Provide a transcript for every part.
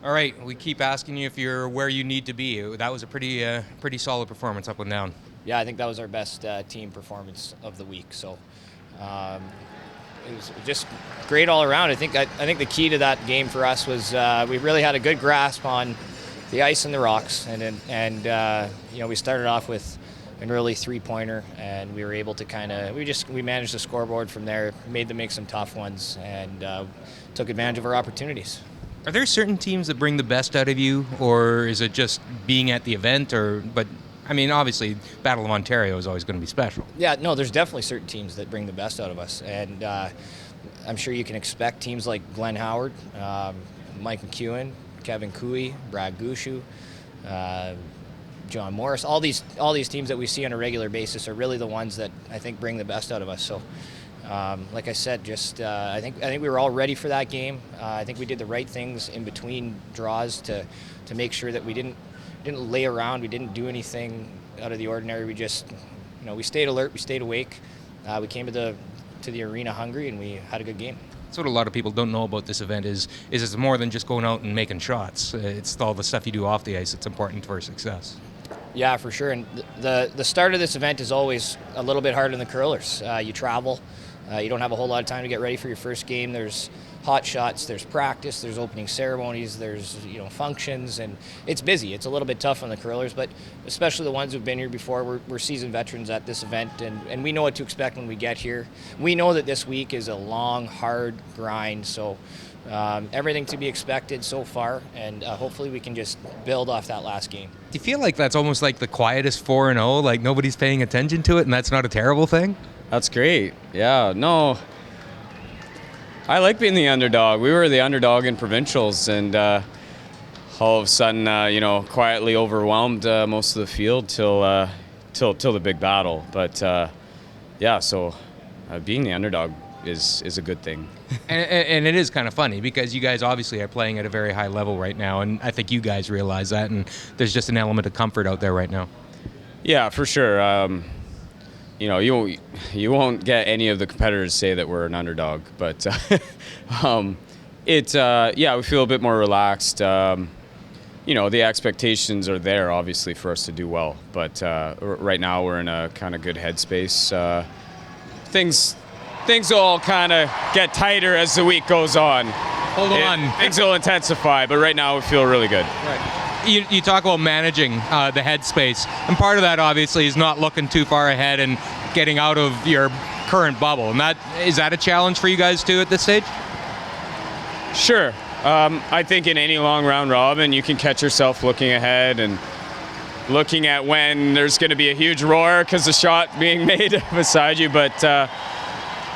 All right, we keep asking you if you're where you need to be. That was a pretty solid performance up and down. Yeah, I think that was our best team performance of the week. So it was just great all around. I think the key to that game for us was we really had a good grasp on the ice and the rocks, and we started off with an early three-pointer, and we were able to we managed the scoreboard from there, made them make some tough ones, and took advantage of our opportunities. Are there certain teams that bring the best out of you, or is it just being at the event? But I mean, obviously, Battle of Ontario is always going to be special. Yeah, no, there's definitely certain teams that bring the best out of us, and I'm sure you can expect teams like Glenn Howard, Mike McEwen, Kevin Cooey, Brad Gushu, John Morris. All these teams that we see on a regular basis are really the ones that I think bring the best out of us. So. Like I said, I think we were all ready for that game. I think we did the right things in between draws to make sure that we didn't lay around. We didn't do anything out of the ordinary. We just, we stayed alert. We stayed awake. We came to the arena hungry, and we had a good game. That's what a lot of people don't know about this event is it's more than just going out and making shots. It's all the stuff you do off the ice that's important for success. Yeah, for sure. And the start of this event is always a little bit hard on the curlers. You travel. You don't have a whole lot of time to get ready for your first game. There's hot shots, there's practice, there's opening ceremonies, there's functions, and it's busy. It's a little bit tough on the curlers, but especially the ones who've been here before. We're seasoned veterans at this event, and we know what to expect when we get here. We know that this week is a long, hard grind, so everything to be expected so far, and hopefully we can just build off that last game. Do you feel like that's almost like the quietest 4-0, like nobody's paying attention to it, and that's not a terrible thing? That's great. Yeah, no. I like being the underdog. We were the underdog in provincials, and all of a sudden, quietly overwhelmed most of the field till the big battle. But so being the underdog is a good thing. And it is kind of funny because you guys obviously are playing at a very high level right now, and I think you guys realize that, and there's just an element of comfort out there right now. Yeah, for sure. You won't get any of the competitors say that we're an underdog, but we feel a bit more relaxed. The expectations are there, obviously, for us to do well, but right now we're in a kind of good headspace. Things will kind of get tighter as the week goes on. Hold on. Things will intensify, but right now we feel really good. Right. You talk about managing the headspace, and part of that obviously is not looking too far ahead and getting out of your current bubble. And is that a challenge for you guys too at this stage? Sure. I think in any long round robin, you can catch yourself looking ahead and looking at when there's going to be a huge roar because the shot being made beside you. But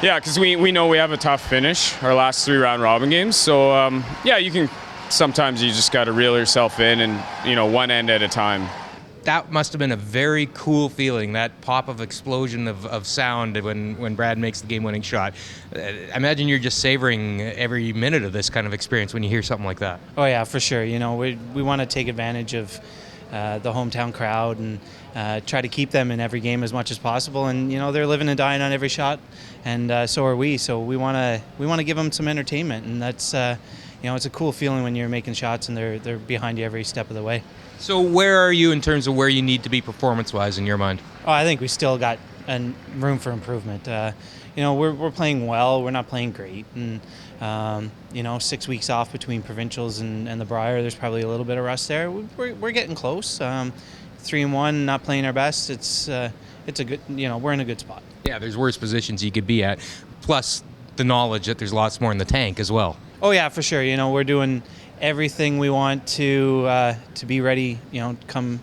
because we know we have a tough finish, our last 3 round robin games. So you can. Sometimes you just got to reel yourself in and, one end at a time. That must have been a very cool feeling, that pop of explosion of sound when Brad makes the game-winning shot. I imagine you're just savoring every minute of this kind of experience when you hear something like that. Oh, yeah, for sure. We want to take advantage of the hometown crowd and try to keep them in every game as much as possible. And, they're living and dying on every shot, and so are we. So we want to give them some entertainment, and that's... it's a cool feeling when you're making shots and they're behind you every step of the way. So where are you in terms of where you need to be performance-wise in your mind? Oh, I think we still got room for improvement. We're playing well. We're not playing great. And, 6 weeks off between provincials and the Brier, there's probably a little bit of rust there. We're getting close. 3-1, not playing our best. It's a good, we're in a good spot. Yeah, there's worse positions you could be at. Plus the knowledge that there's lots more in the tank as well. Oh yeah, for sure. We're doing everything we want to be ready. Come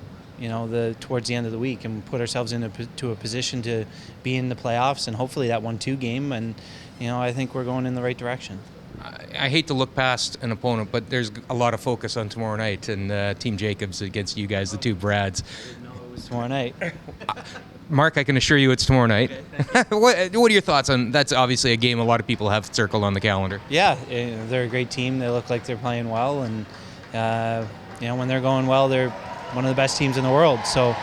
towards the end of the week and put ourselves into a position to be in the playoffs and hopefully that 1-2 game. And I think we're going in the right direction. I hate to look past an opponent, but there's a lot of focus on tomorrow night and Team Jacobs against you guys, the two Brads. I didn't know it was tomorrow night. Mark, I can assure you it's tomorrow night. What are your thoughts on that's obviously a game a lot of people have circled on the calendar? Yeah, they're a great team. They look like they're playing well, and when they're going well, they're one of the best teams in the world. So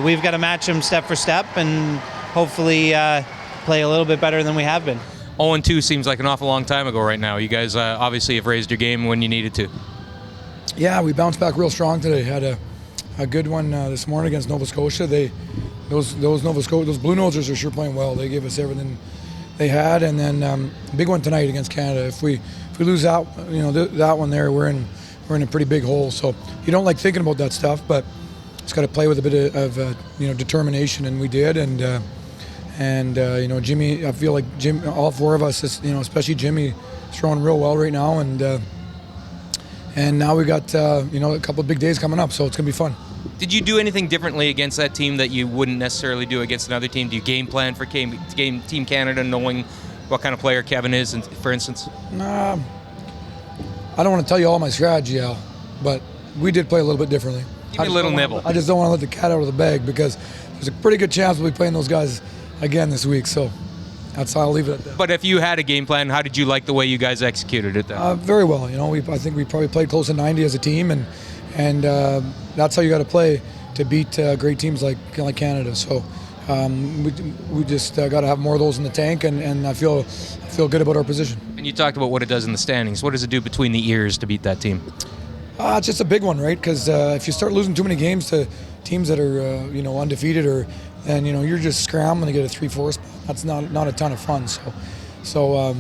we've got to match them step for step and hopefully play a little bit better than we have been. 0-2 seems like an awful long time ago right now. You guys obviously have raised your game when you needed to. Yeah, we bounced back real strong today. Had a good one this morning against Nova Scotia. Those Blue Nosers are sure playing well. They gave us everything they had, and then big one tonight against Canada. If we lose that, that one there, we're in a pretty big hole. So you don't like thinking about that stuff, but it's got to play with a bit of determination, and we did. And Jimmy, I feel like all four of us, especially Jimmy, is throwing real well right now, and now we got a couple of big days coming up, so it's gonna be fun. Did you do anything differently against that team that you wouldn't necessarily do against another team? Do you game plan for Team Canada, knowing what kind of player Kevin is, for instance? I don't want to tell you all my strategy, Al, but we did play a little bit differently. Give me a little nibble. I just don't want to let the cat out of the bag, because there's a pretty good chance we'll be playing those guys again this week. So that's how I'll leave it at that. But if you had a game plan, how did you like the way you guys executed it then? Very well. I think we probably played close to 90 as a team, and that's how you got to play to beat great teams like Canada. So we just got to have more of those in the tank, and I feel good about our position. And you talked about what it does in the standings. What does it do between the ears to beat that team? It's just a big one, right? Because if you start losing too many games to teams that are undefeated, and you're just scrambling to get a 3-4 spot, that's not a ton of fun. So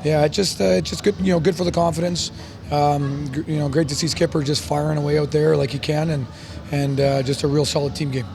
it's just good, good for the confidence. Great to see Skipper just firing away out there like he can, and just a real solid team game.